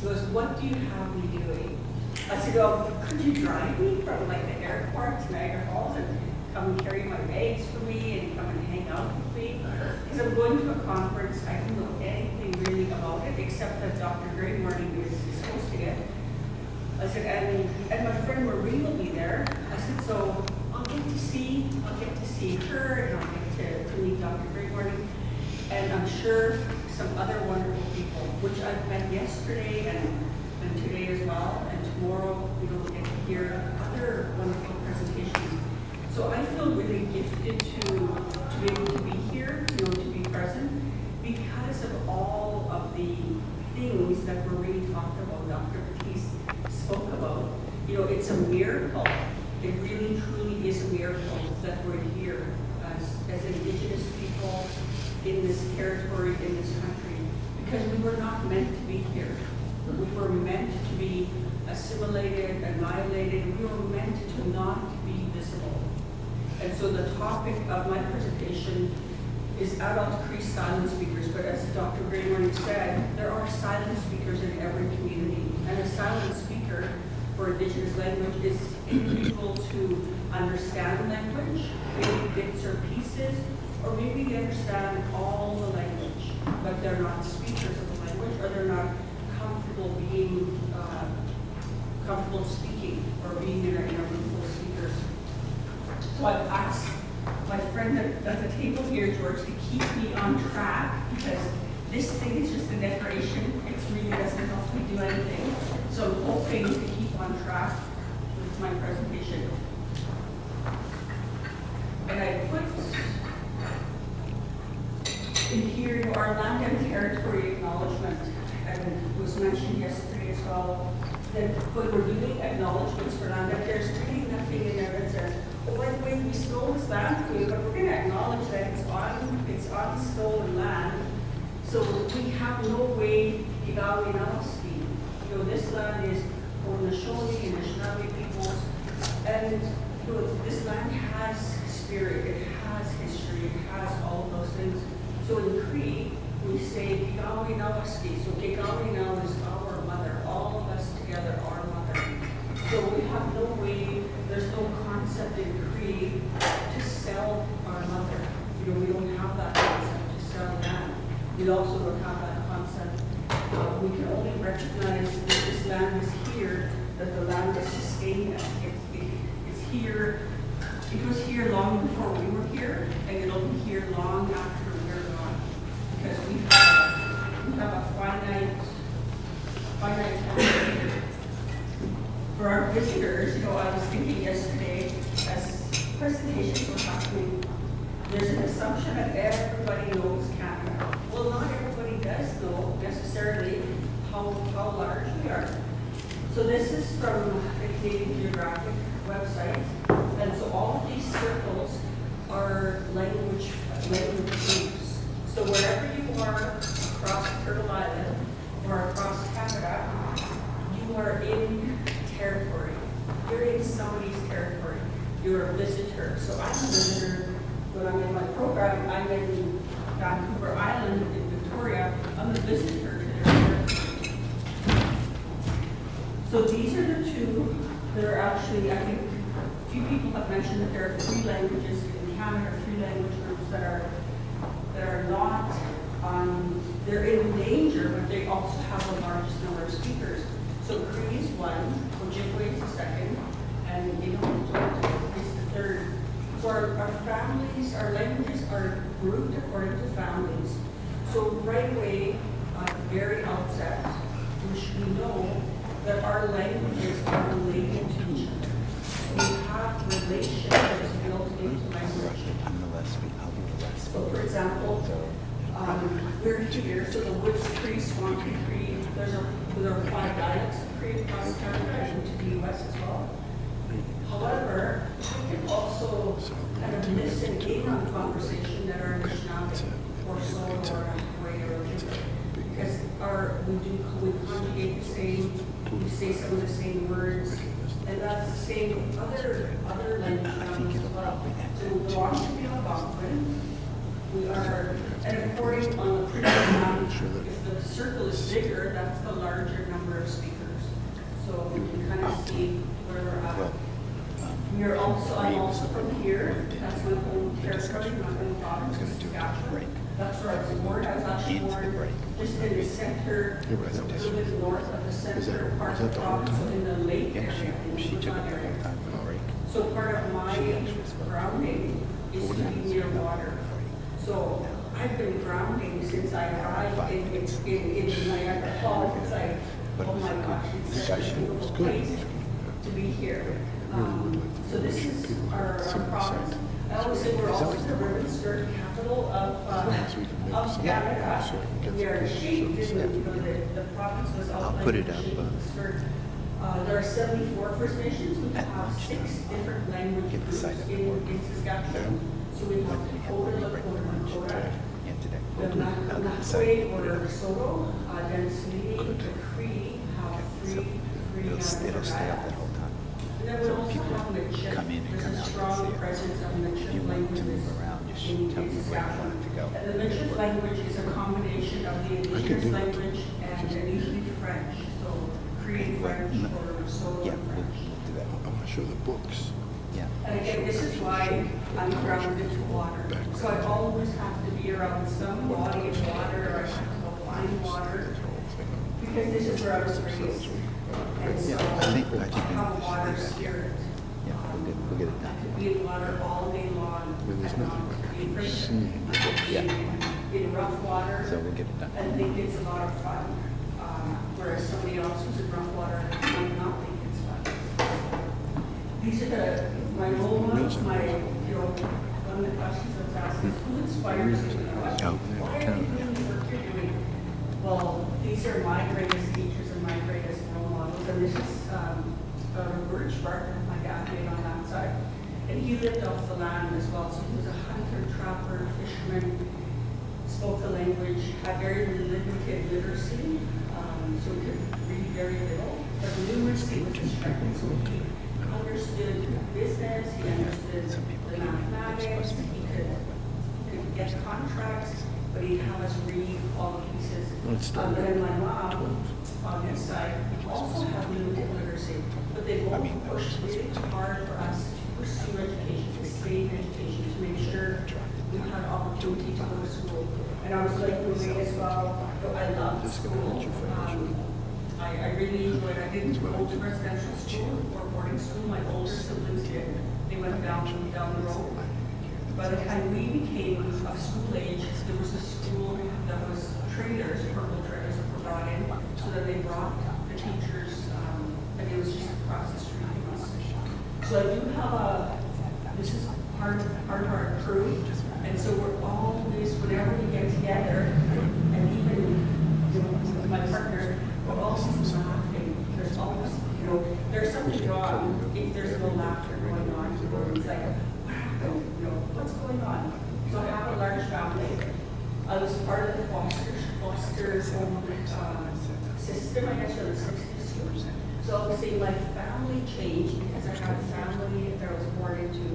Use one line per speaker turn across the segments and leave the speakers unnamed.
goes, what do you have me doing? I said, oh, could you drive me from like the airport to Niagara Falls and come and carry my bags for me and come and hang out with me? Because I'm going to a conference, I don't know anything really about it, except that Dr. Greg Morning is hosting it. I said, and my friend Marie will be there. I said, so I'll get to see her, and I'll get to meet Dr. Greg Morning, and I'm sure some other wonderful people, which I've met yesterday and today as well, and tomorrow we'll get to hear other wonderful presentations. So I feel really gifted to be able to be here, to be present, because of all of the things that Marie talked about, Dr. Batiste spoke about. It's a miracle. It really, truly is a miracle that we're here as Indigenous people in this territory, in this country, because we were not meant to be here. We were meant to be assimilated, annihilated. We were meant to not be visible. And so the topic of my presentation is adult Cree silent speakers, but as Dr. Grayburn said, there are silent speakers in every community, and a silent speaker for Indigenous language is individuals who understand language, maybe bits or pieces, or maybe they understand all the language, but they're not speakers of the language, or they're not comfortable being comfortable speaking or being in a room full of speakers. So I've asked my friend at the table here, George, to keep me on track, because this thing is just a decoration. It really doesn't help me do anything. So I'm hoping to keep on track with my presentation. And I put in here our land and territory acknowledgement, and it was mentioned yesterday as well, that when we're doing acknowledgements for land, that there's really nothing in there that says, oh, by the way, we stole this land from you, but we're going to acknowledge that it's on stolen land. So we have no way to give out in our speed. This land is for the Shoshone and Anishinaabe peoples, and this land has spirit, it has history, it has all of those things. So in Cree, we say Kigawi Nawaski. So Kigawi now is our mother. All of us together are mother. So we have no way, there's no concept in Cree to sell our mother. We don't have that concept to sell land. We also don't have that concept. We can only recognize that this land is here, that the land is sustaining us. It's here. It was here long before we were here, and it'll be here long after we're gone. Because we have a finite time here. For our visitors, I was thinking yesterday, as presentations were happening, there's an assumption that everybody knows Canada. Well, not everybody does know necessarily how large we are. So this is from the Canadian Geographic website, and so all of these circles are language groups. So wherever you are across Turtle Island or across Canada, you are in territory. You're in somebody's territory. You're a visitor. So I'm a visitor. When I'm in my program, I'm in Vancouver Island in Victoria. I'm a visitor to their territory. So these are the two that are actually, I think, a few people have mentioned that there are 3 languages in Canada, 3 language groups that are not they're in danger, but they also have the largest number of speakers. So Cree is 1, Ojibwe is the 2nd, and Inuit is the 3rd. So our families, our languages are grouped according to families. So right away, at the very outset, we should know that our languages are related to each other. We have relationships built into language. So for example, we're here, so the Woods Cree, Swampy Cree, there are 5 dialects of Cree across Canada and to the US as well. However, we can also kind of listen in on conversation that are Anishinaabe or Sault or Way or Ojibwe, because we conjugate the same, we say some of the same words, and that's the same with other languages as well. So the Washington Algonquin, we are, and according on the previous map, if the circle is bigger, that's the larger number number of speakers. So you can kind of see where we're at. I'm also from here. That's my home territory, my home province, Saskatchewan. That's where I was born. I was actually born just in the center, a little bit north of the center part of the province, so in the lake area, in the Yukon area. So part of my grounding is to be near water. So I've been grounding since I arrived in Niagara Falls. It's like, oh my gosh, it's such a beautiful place to be here. So this is our province. I always say we're also the ribbon skirt capital of Canada. We are shaped in the province was outlined in the shape of the skirt. There are 74 First Nations. We have 6 different language groups in Saskatchewan. So we have Dakota, Lakota, the Makway or Soto, Dennisini, the Cree have three dialects. And then we also have Michif. There's a strong presence of Michif languages in Saskatchewan. And the Michif language is a combination of the Indigenous language and initially French. So Cree French or Soto French.
I want to show the books.
Yeah.
And again, this is why I'm grounded to water. So I always have to be around some body of water, or I have to go find water, because this is where I was raised. And so I have a water spirit.
Yeah, we'll get it
I
done.
could be in water all day long.
There's
and
nothing
not
like
be afraid.
seeing the books.
Yeah.
In rough water,
So we'll get it done.
I think it's a lot of fun. Whereas somebody else who's in rough water might not think it's fun. These are my role models, one of the questions I was asked is, who inspires you? Why are you doing the work you're doing? Well, these are my greatest teachers and my greatest role models. And this is a birch bark that my dad made on that side. And he lived off the land as well. So he was a hunter, trapper, fisherman, spoke the language, had very limited literacy, so he could read very little. But numeracy was his strength. So he understood business, he understood the mathematics, he could get contracts, but he'd have us read all the pieces. And then my mom, on this side, also had limited literacy, but they both pushed really hard for us to pursue education, to stay in education, to make sure we had opportunity to go to school. And I was like Louis as well, I loved school. I really enjoyed it. I didn't go to residential school or boarding school. My older siblings did. They went down the road. By the time we became of school age, there was a school that was trailers, purple trailers that were brought in, so that they brought the teachers, and it was just across the street from us. So I do have this is part of our crew, and so we're always, whenever we get together, and even my partner, we're always laughing. There's always, there's something wrong if there's no laughter going on. It's like, what's going on? So I have a large family. I was part of the foster home system, I guess, in the 60s. So I was seeing my family change because I had a family that I was born into.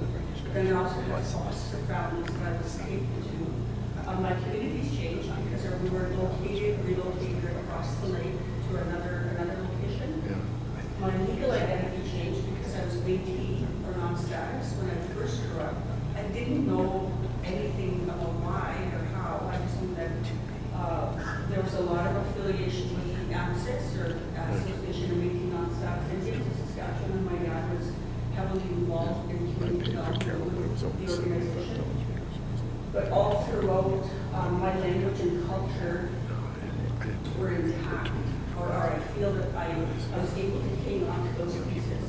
But then I also had foster families that I was taken to. My communities changed because we were relocated across the lake to another location.
Yeah.
My legal identity changed because I was Métis or non-status when I first grew up. I didn't know anything about why or how. I just knew that there was a lot of affiliation with the AMSIS or Association of Métis Non-Status Indians in Saskatchewan, and my dad was heavily involved in community development with the organization. But all throughout, my language and culture were intact, or I feel that I was able to hang on to those pieces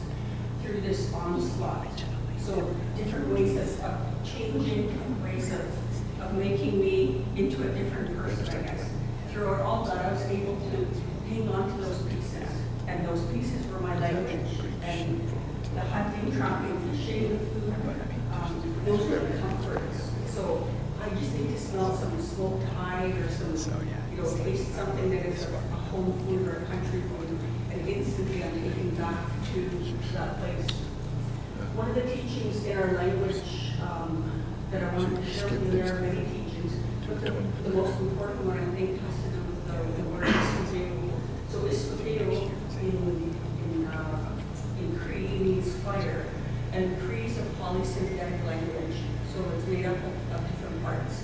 through this onslaught. So different ways of changing, different ways of making me into a different person, I guess. Throughout all that, I was able to hang on to those pieces, and those pieces were my language. And the hunting, trapping, fishing, food, those were the comforts. So I just need to smell some smoked hide or some, taste something that is a home food or a country food, and instantly I'm taken back to that place. One of the teachings in our language that I wanted to share with you, there are many teachings, but the most important one I think has to do with the word Iskuteo. So Iskuteo made up of different parts.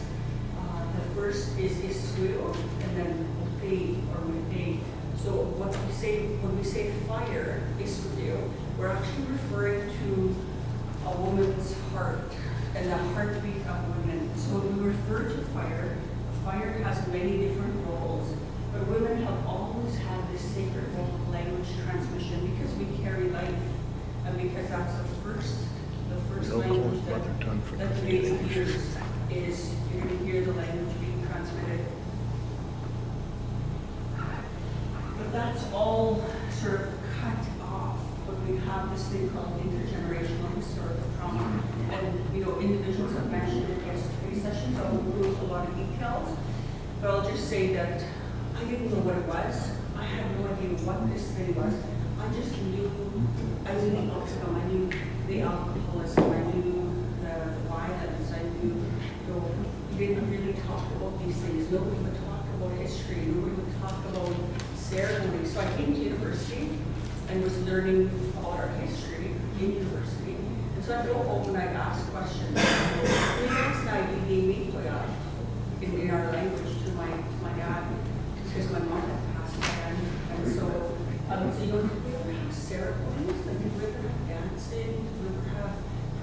The first is estudio, and then obey or obey. So what we say when we say fire, estudio, we're actually referring to a woman's heart and the heartbeat of women. So when we refer to fire, fire has many different roles, but women have always had this sacred role of language transmission because we carry life, and because that's the first
They'll
language
close mother tongue for
that the baby hears is you're going to hear the language being transmitted. But that's all sort of cut off when we have this thing called intergenerational historical trauma. And, individuals have mentioned it yesterday's session, so I won't go into a lot of details. But I'll just say that I didn't know what it was. I had no idea what this thing was. I just knew, the autism, I knew the alcoholism, I knew the violence, I knew, we didn't really talk about these things. Nobody would talk about history, nobody would talk about ceremony. So I came to university and was learning about our history in university. And so I'd go home and I'd ask questions. Next night, in our language to my dad, because my mom had passed away. And so I would say, did we ever have ceremonies? Like, did we ever have dancing? Did we ever have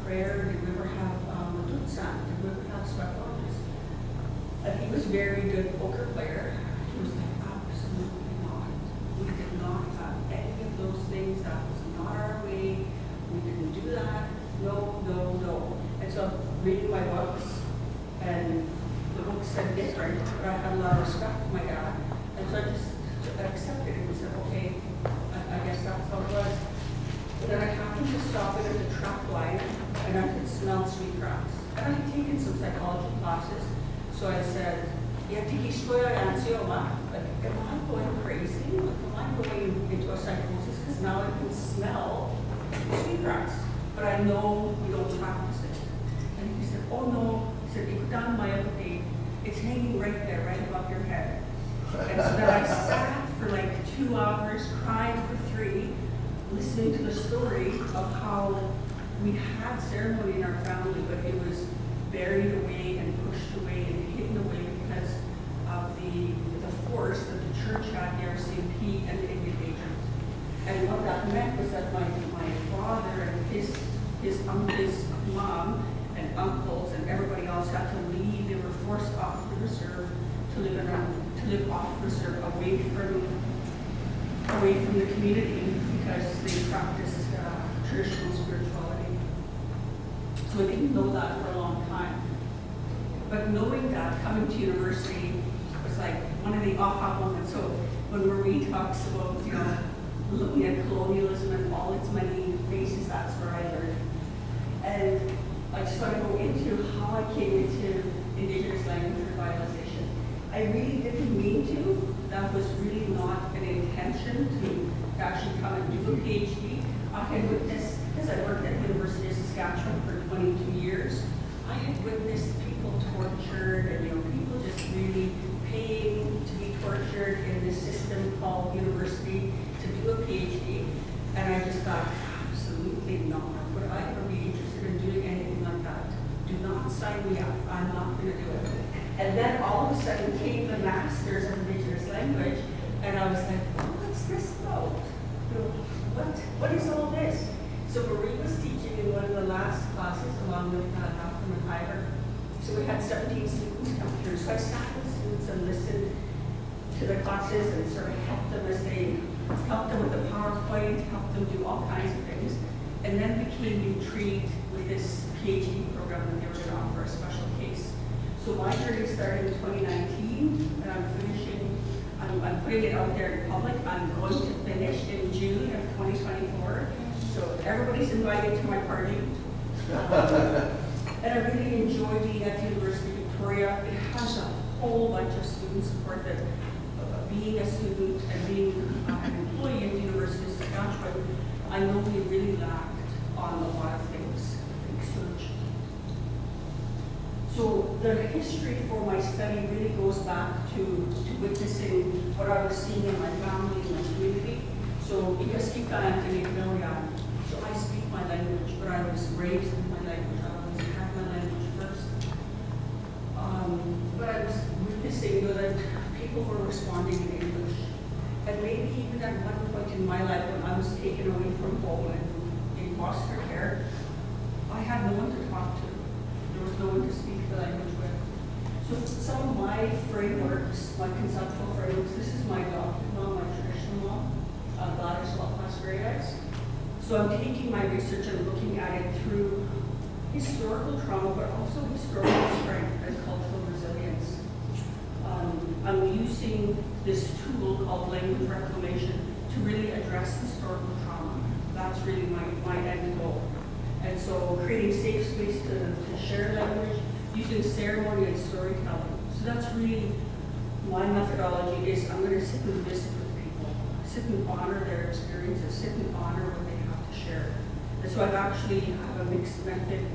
prayer? Did we ever have matutsan? Did we ever have sweat lodges? He was a very good poker player. He was like, absolutely not. We did not have any of those things. That was not our way. We didn't do that. No, no, no. And so I'm reading my books, and the book said different, but I had a lot of respect for my dad. And so I just accepted it and said, okay, I guess that's how it was. But then I happened to stop it at the track line, and I could smell sweetgrass. And I had taken some psychology classes, so I said, am I going crazy? Am I going into a psychosis? Because now I can smell sweetgrass, but I know we don't practice it. And he said, oh no, he said, it's hanging right there, right above your head. And so then I sat for like 2 hours, cried for 3, listening to the story of how we had ceremony in our family, but it was buried away and pushed away and hidden away because of the force that the church had near RCMP and the Indian agent. And what that meant was that my father and his mom and uncles and everybody else had to leave. They were forced off the reserve to live off the reserve away from the community because they practiced traditional spirituality. So I didn't know that for a long time. But knowing that, coming to university was like one of the aha moments. So when Marie talks about, looking at colonialism and all its many faces, that's where I learned. And I just want to go into how I came into Indigenous language revitalization. I really didn't mean to. That was really not an intention to actually come and do a PhD. I had witnessed, because I worked at the University of Saskatchewan for 22 years, I had witnessed people tortured and people just really paying to be tortured in this system called university to do a PhD. And I just thought, absolutely not. Would I ever be interested in doing anything like that? Do not sign me up. I'm not going to do it. And then all of a sudden came the Masters of Indigenous Language, and I was like, what's this about? What is all this? So Marie was teaching in one of the last classes along with Dr. McIver. So we had 17 students come through. So I sat with students and listened to the classes and sort of helped them with the PowerPoint, helped them do all kinds of things, and then became intrigued with this PhD program that they were going to offer a special case. So my journey started in 2019, and I'm putting it out there in public. I'm going to finish in June of 2024. So everybody's invited to my party. And I really enjoy being at the University of Victoria. It has a whole bunch of student support that being a student and being an employee at the University of Saskatchewan, I know we really lacked on a lot of things. Research. So the history for my study really goes back to witnessing what I was seeing in my family and my community. So because Kika Anthony so I speak my language, but I was raised in my language. I always had my language first. But I was witnessing that people were responding in English. And maybe even at one point in my life when I was taken away from home and in foster care, I had no one to talk to. There was no one to speak the language with. So some of my frameworks, my conceptual frameworks, this is my adopted mom, my traditional mom, Gladys RIVAS. So I'm taking my research and looking at it through historical trauma, but also historical strength and cultural resilience. I'm using this tool called language reclamation to really address historical trauma. That's really my end goal. And so creating safe space to share language, using ceremony and storytelling. So that's really my methodology is I'm going to sit and visit with people, sit and honor their experiences, sit and honor what they have to share. And so I've actually have a mixed method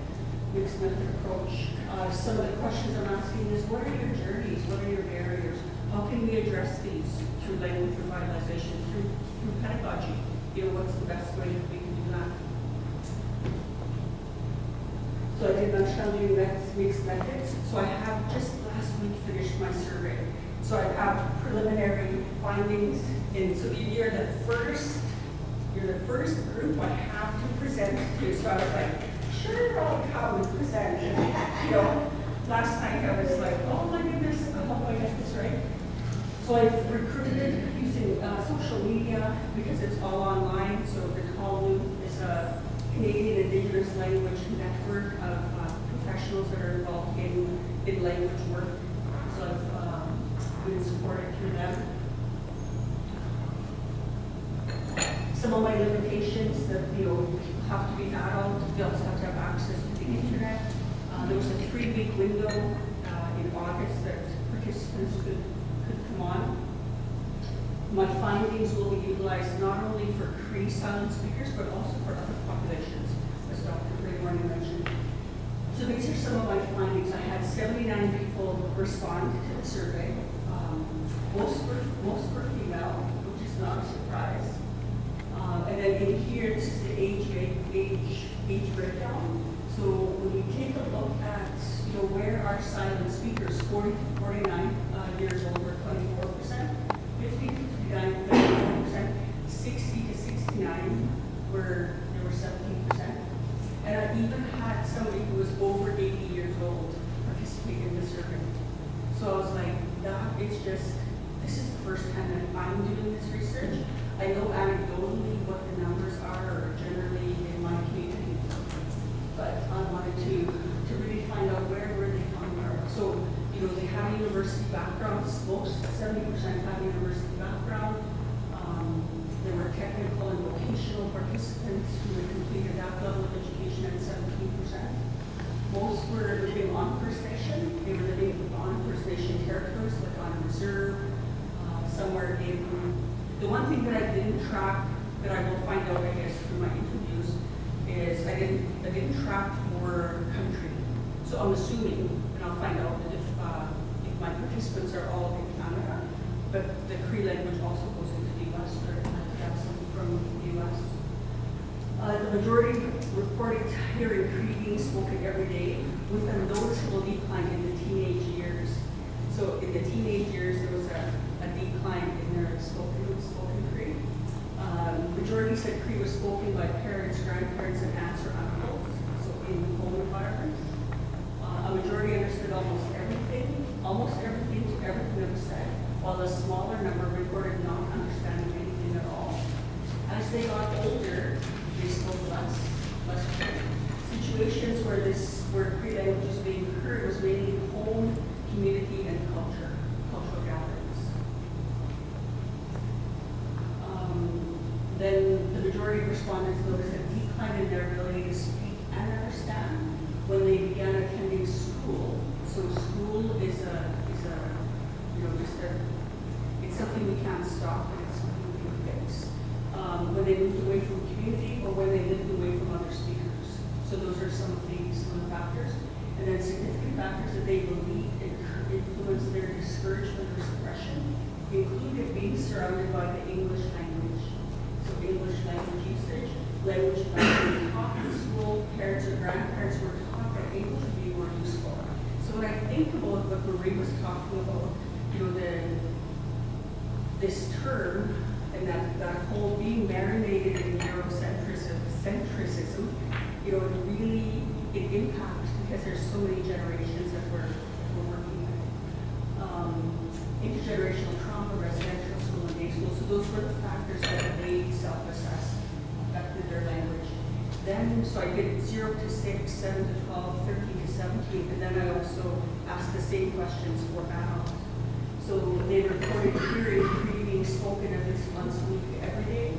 approach. Some of the questions I'm asking is, what are your journeys? What are your barriers? How can we address these through language revitalization, through pedagogy? What's the best way that we can do that? So I did mention I'm doing mixed methods. So I have just last week finished my survey. So I have preliminary findings, and so you're the first group I have to present to. So I was like, sure, I'll come and present. And, last night I was like, oh my goodness, I hope I get this right. So I've recruited using social media because it's all online. So the Kalu is a Canadian Indigenous language network of professionals that are involved in language work. So I've been supported through them. Some of my limitations that people have to be adult, they also have to have access to the internet. There was a 3-week window in August that participants could come on. My findings will be utilized not only for Cree silent speakers, but also for other populations, as Dr. Raymond mentioned. So these are some of my findings. I had 79 people respond to the survey. Most were female, which is not a surprise. And then in here, this is the age breakdown. So when we take a look at where are silent speakers, 40 to 49 years old were 24%, 50 to 59, 34%, 60 to 69 there were 17%. And I even had somebody who was over 80 years old participate in the survey. So I was like, this is the first time that I'm doing this research. I know anecdotally what the numbers are generally in my community, but I wanted to really find out where they come from. So, they have a university background, most 70% have a university background. There were technical and vocational participants who had completed that level of education at 17%. Most were living on First Nation. They were living on First Nation territories, like on reserve, somewhere in. The one thing that I didn't track, that I will find out, I guess, through my interviews, is I didn't track for country. So I'm assuming, and I'll find out that if my participants are all in Canada, but the Cree language also goes into the U.S. or I have some from the U.S. The majority reported hearing Cree being spoken every day, with a noticeable decline in the teenage years. So in the teenage years, there was a decline in their spoken Cree. Majority said Cree was spoken by parents, grandparents, and aunts or uncles, so in home environments. A majority understood almost everything to everything that was said, while a smaller number reported not understanding anything at all. As they got older, they spoke less Cree. Situations where Cree language was being heard was mainly home, community, and cultural gatherings. Then the majority of respondents noticed a decline in their ability to speak and understand when they began attending school. So school is it's something we can't stop, and it's something we can fix. When they moved away from community or when they lived away from other speakers. So those are some of the factors. And then significant factors that they believe influence their discouragement or suppression included being surrounded by the English language. So English language usage, language that was taught in school, parents or grandparents were taught that English would be more useful. So when I think about what we're Ray was talking about, this term and that whole being marinated in Eurocentrism, it impacts because there's so many generations that we're working with. Intergenerational trauma, residential school, and day school. So those were the factors that they self-assessed, affected their language. Then, so I did 0 to 6, 7 to 12, 13 to 17, and then I also asked the same questions for adults. So they reported hearing Cree being spoken at least once a week every day.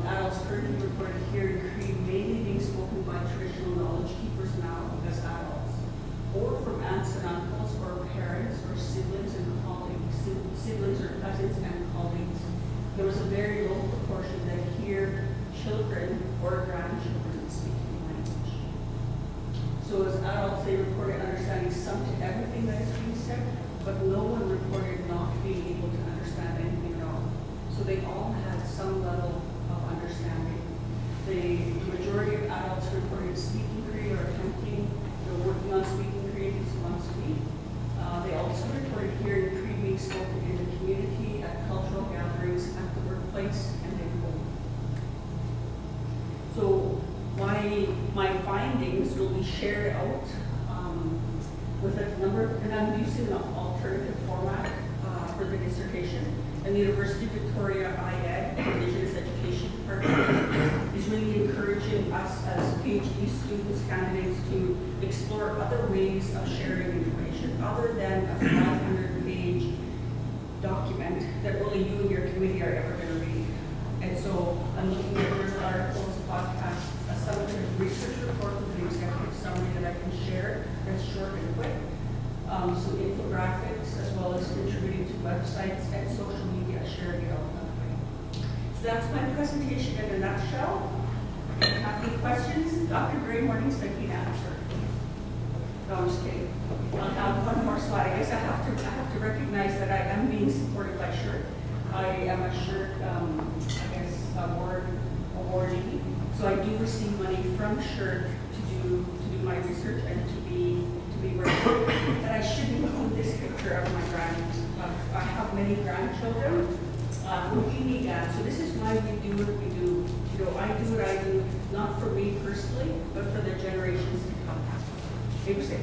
Adults currently reported hearing Cree mainly being spoken by traditional knowledge keepers now as adults, or from aunts and uncles, or parents, or siblings and colleagues, siblings or cousins and colleagues. There was a very low proportion that hear children or grandchildren speaking the language. So as adults, they reported understanding some to everything that is being said, but no one reported not being able to understand anything at all. So they all had some level of understanding. The majority of adults reported speaking Cree or attempting, they're working on speaking Cree at least once a week. They also reported hearing Cree being spoken in the community, at cultural gatherings, at the workplace, and in home. So my findings will be shared out with a number, and I'm using an alternative format for the dissertation. And the University of Victoria IED, Indigenous Education Department, is really encouraging us as PhD students, candidates, to explore other ways of sharing information other than a 500-page document that only you and your committee are ever going to read. And so I'm looking at journal articles, podcasts, a summative research report with an executive summary that I can share that's short and quick, some infographics, as well as contributing to websites and social media, sharing it all that way. So that's my presentation in a nutshell. If you have any questions, Dr. Gray Morning's thinking answer. No, I'm just kidding. I'll have one more slide. I guess I have to recognize that I am being supported by SHIRT. I am a SHIRT, awardee. So I do receive money from SHIRT to do my research and to be working. And I should include this picture of my I have many grandchildren who feed me dad. So this is why we do what we do. I do what I do, not for me personally, but for the generations to come. Maybe say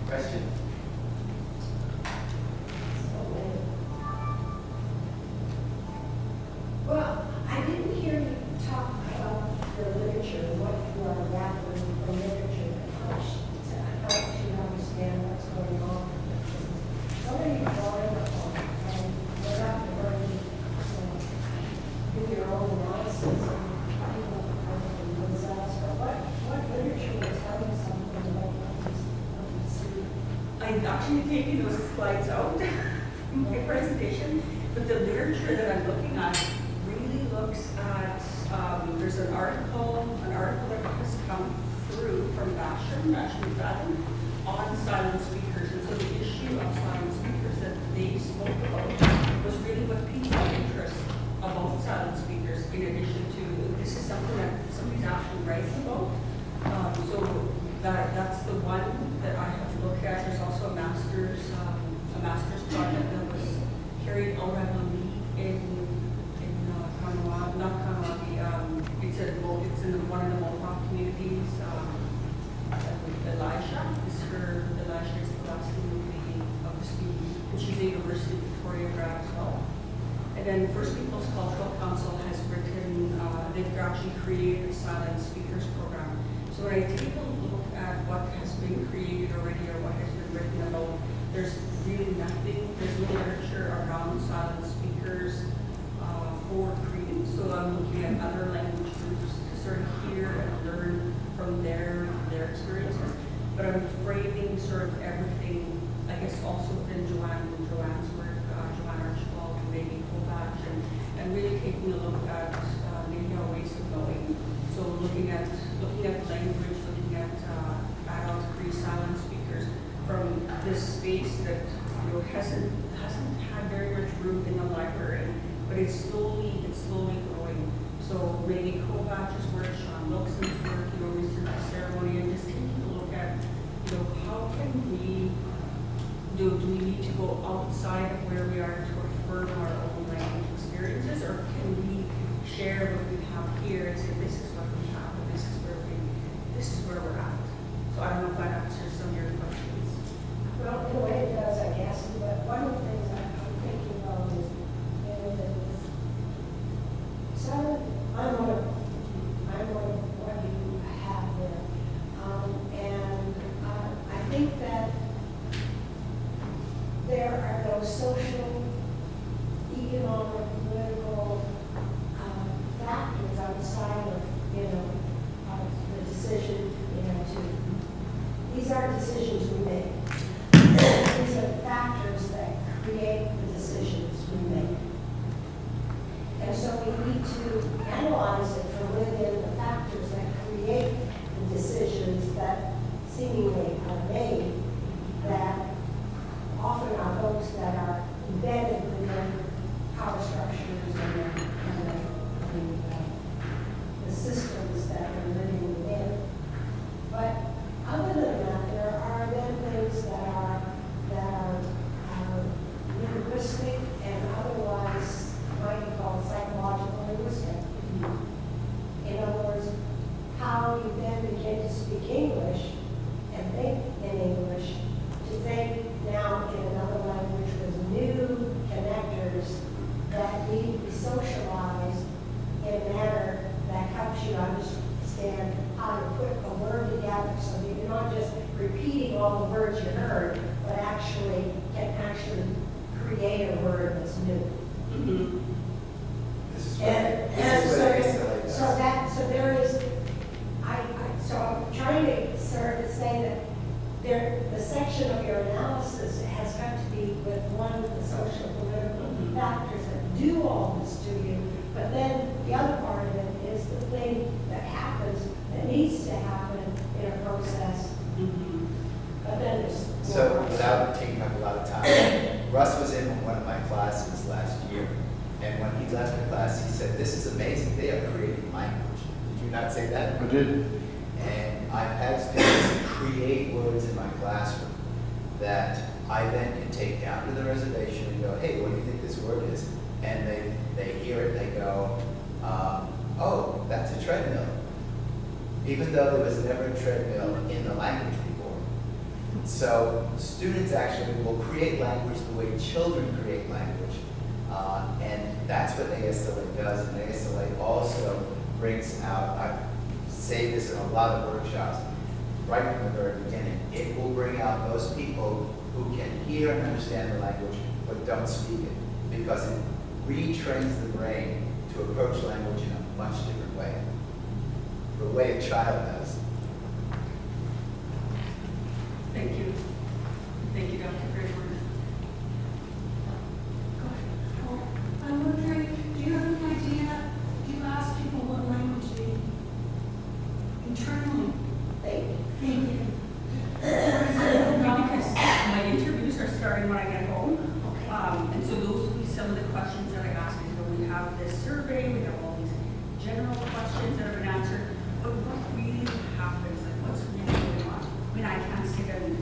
Question?
Well, I didn't hear you talk about the literature, what you are gathering from literature, to help to understand what's going on. So many drawing upon, and you're not learning to do your own analysis and people themselves. But what literature was telling something about what you see?
I'm actually taking those slides out in my presentation, but the literature that I'm looking at really looks at, there's an article that has come through from Basham Fathom on silent speakers. And so the issue of silent speakers that they spoke about was really what piqued my interest about silent speakers, in addition to, this is something that somebody's actually writing about. So that's the one that I have looked at. There's also a master's project that was carried out, I believe, in Kanawha, not Kanawha, it's in one of the Mohawk communities. Elisha is the last name of the student, and she's a University of Victoria grad as well. And then First Peoples Cultural Council has written, they've actually created a silent speakers program. So when I take a look at what has been created already or what has been written about, there's really nothing, there's no literature around silent speakers for Cree. So I'm looking at other language groups to sort of hear and learn from their experiences. But I'm framing sort of everything, I guess also within Joanne's work, Joanne Archibald, and maybe Kovac, and really taking a look at maybe our ways of knowing. So looking at language, looking at adult Cree silent speakers from this space that hasn't had very much room in the library, but it's slowly growing. So maybe Kovach's work, Sean Luxon's work, research ceremony, and just taking a look at, how can we, do we need to go outside of where we are to affirm our own language experiences, or can we share what we have here and say, this is what we have, and this is where we're at. So I don't know if that answers some of your questions.
Well, in a way it does, I guess, but one of the things I'm thinking of is, I'm one of what you have there. And I think that there are those social, economic, political factors outside of, the decision, these aren't decisions we make. These are factors that create the decisions we make. And so we need to analyze it from within the factors that create the decisions that seemingly are made, that often are those that are embedded within power structures and the systems that we're living within. But other than that, there are then things that are linguistic and otherwise might be called psychological linguistic. In other words, how you then begin to speak English and think in English, to think now in another language with new connectors that need to be socialized in a manner that helps you understand how to put a word together so that you're not just repeating all the words you heard, but actually can create a word that's new.
Mm-hmm.
So there is, so I'm trying to sort of say that the section of your analysis has got to be with one of the social political factors that do all this to you, but then the other part of it is the thing that happens, that needs to happen in a process.
Mm-hmm.
But then there's
So
more.
without taking up a lot of time, Russ was in one of my classes last year, and when he left the class, he said, "This is amazing, they are creating language." Did you not say that?
I did.
And I've had students create words in my classroom that I then can take down to the reservation and go, "Hey, what do you think this word is?" And they hear it, they go, "Oh, that's a treadmill." Even though there was never a treadmill in the language before. So students actually will create language the way children create language. And that's what ASLA does. And ASLA also brings out, I've say this in a lot of workshops, right from the very beginning, it will bring out those people who can hear and understand the language but don't speak it, because it retrains the brain to approach language in a much different way, the way a child does.
Thank you. Thank you, Dr. Fraser.
I'm wondering, do you have an idea, do you ask people what language they internally think?
Because my interviews are starting when I get home. And so those will be some of the questions that I ask. So we have this survey, we have all these general questions that have been answered, but what really happens, like what's really going on? I mean, I can't sit and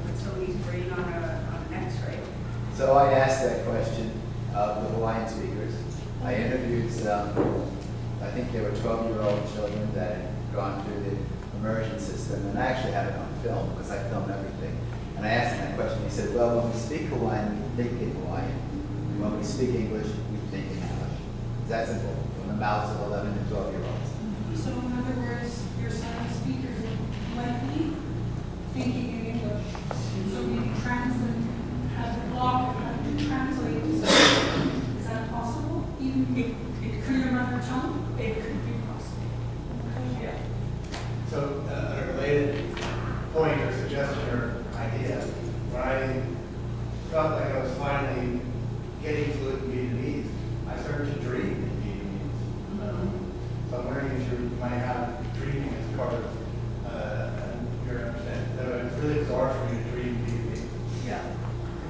put somebody's brain on an x-ray.
So I asked that question of the Hawaiian speakers. I interviewed I think there were 12-year-old children that had gone through the immersion system, and I actually have it on film because I film everything. And I asked him that question. He said, "Well, when we speak Hawaiian, we think in Hawaiian. When we speak English, we think in English." It's that simple, from the mouths of 11 and 12-year-olds.
So in other words, your silent speakers are likely thinking in English. So maybe translate, have the block of how to translate to something. Is that possible? Even for your mother tongue?
It could be possible. Yeah.
So a related point or suggestion or idea, when I felt like I was finally getting fluent in Vietnamese, I started to dream in Vietnamese. So I'm wondering if you might have dreaming as part of your understanding. So it's really bizarre for me to dream Vietnamese.
Yeah.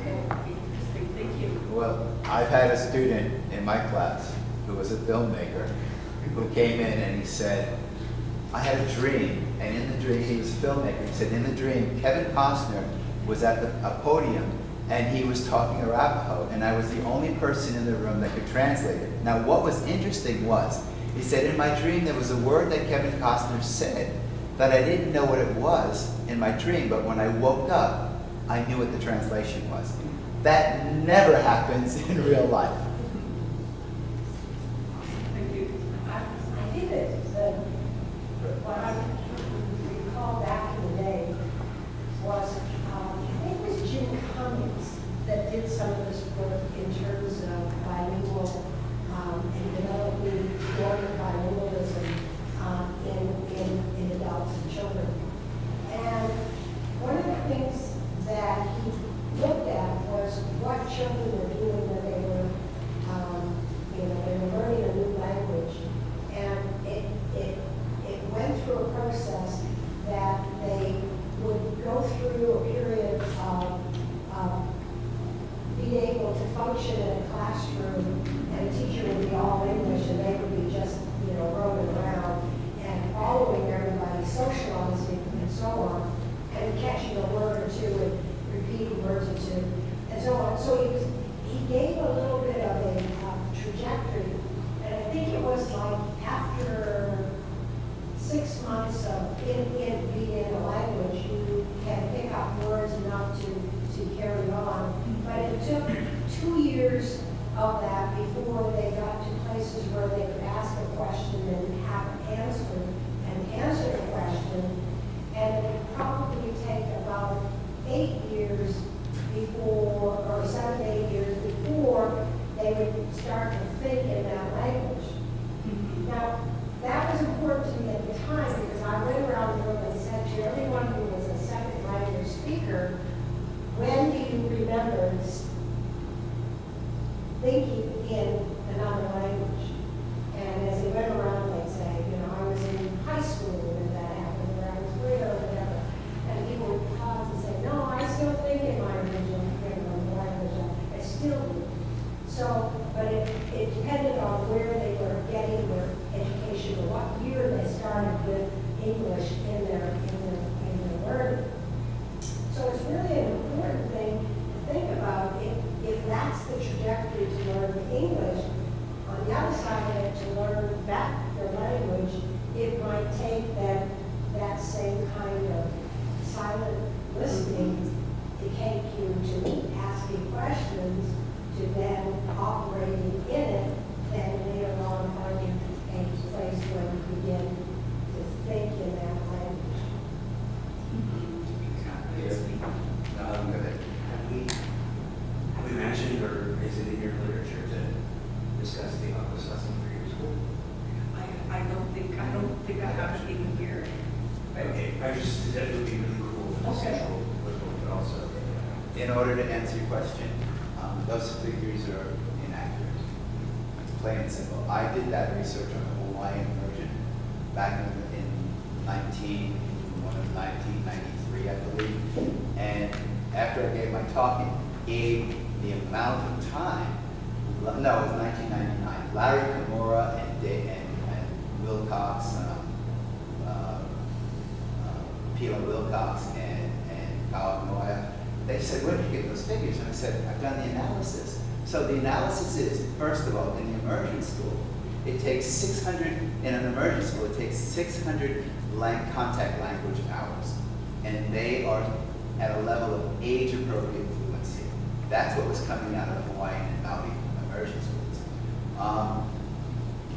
Interesting. Thank you.
Well, I've had a student in my class who was a filmmaker who came in and he said, I had a dream, and in the dream, he was a filmmaker. He said, in the dream, Kevin Costner was at a podium and he was talking Arapaho, and I was the only person in the room that could translate it. Now, what was interesting was, he said, in my dream, there was a word that Kevin Costner said that I didn't know what it was in my dream, but when I woke up, I knew what the translation was. That never happens in real life.
Thank you.
I think that what I recall back in the day was, I think it was Jim Cummings that did some of this work in terms of bilingual and developing more bilingualism in adults and children. And one of the things that he looked at was what children were doing when they were, they were learning a new language. And it went through a process that they would go through a period of being able to function in a classroom, and a teacher would be all English and they would be just, roaming around and following everybody, socializing and so on, and catching a word or two and repeating words or two, and so on. So he gave a little bit of a trajectory, and I think it was like after 6 months of being in a language, you can pick up words enough to carry on. But it took 2 years of that before they got to places where they could ask a question and have an answer the question. And it would probably take about 8 years before, or 7 to 8 years before they would start to think in that language. Now, that was important to me at the time because I went around the room and said to everyone who was a second language speaker, when do you remember thinking in another language? And as they went around, they'd say, I was in high school when that happened, or I was where, or whatever. And people would pause and say, no, I still think in my original language. I still do. So, but it depended on where they were getting their education or what year they started with English in their learning. So it's really an important thing to think about if that's the trajectory to learn English. On the other side of it, to learn back their language, it might take that same kind of silent listening to take you to asking questions, to then operating in it, then later on finding a place where you begin to think in that language.
Go ahead.
Have we mentioned, or is it in your literature to discuss the English lesson for your school?
I don't think I have it even here. But
Okay, that would be really cool for the
Okay.
central, but also.
In order to answer your question, those figures are inaccurate. It's plain and simple. I did that research on the Hawaiian version back in 1993, I believe. And after I gave my talk, it gave the amount of time. No, it was 1999. Larry Kimura and Wilcox, Pila Wilcox and Kyle Noya, they said, where did you get those figures? And I said, I've done the analysis. So the analysis is, first of all, in the immersion school, it takes 600, in an immersion school, it takes 600 contact language hours. And they are at a level of age-appropriate fluency. That's what was coming out of the Hawaiian and Maui immersion schools.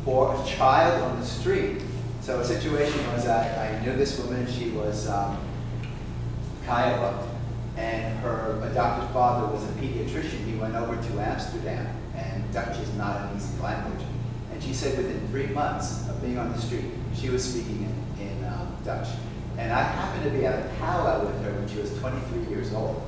For a child on the street, so a situation was I knew this woman, she was Kiowa, and her adopted father was a pediatrician. He went over to Amsterdam, and Dutch is not an easy language. And she said within 3 months of being on the street, she was speaking in Dutch. And I happened to be at a powwow with her when she was 23 years old.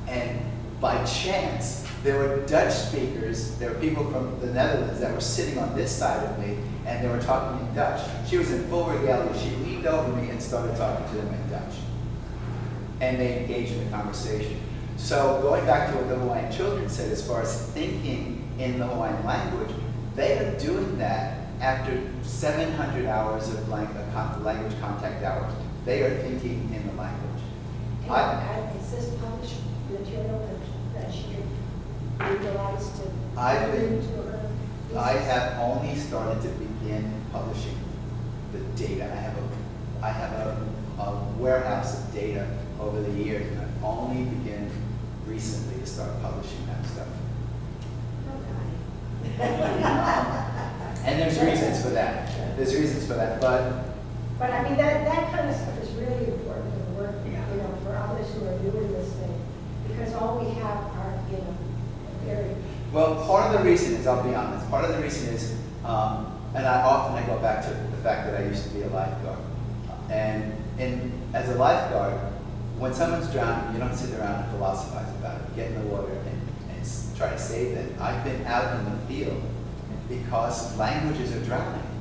And by chance, there were Dutch speakers, there were people from the Netherlands that were sitting on this side of me, and they were talking in Dutch. She was in full regalia. She leaned over me and started talking to them in Dutch. And they engaged in a conversation. So going back to what the Hawaiian children said, as far as thinking in the Hawaiian language, they are doing that after 700 hours of language contact hours. They are thinking in the language.
Is this published material that she could utilize to?
I've been-
into her
I
thesis?
have only started to begin publishing the data. I have a warehouse of data over the years, and I've only begun recently to start publishing that stuff. And there's reasons for that. There's reasons for that, but
But I mean, that kind of stuff is really important to the work, for others who are doing this thing, because all we have are, very,
well, part of the reason is, I'll be honest, part of the reason is, and I go back to the fact that I used to be a lifeguard. And as a lifeguard, when someone's drowning, you don't sit around and philosophize about it. Get in the water and try to save them. I've been out in the field because languages are drowning.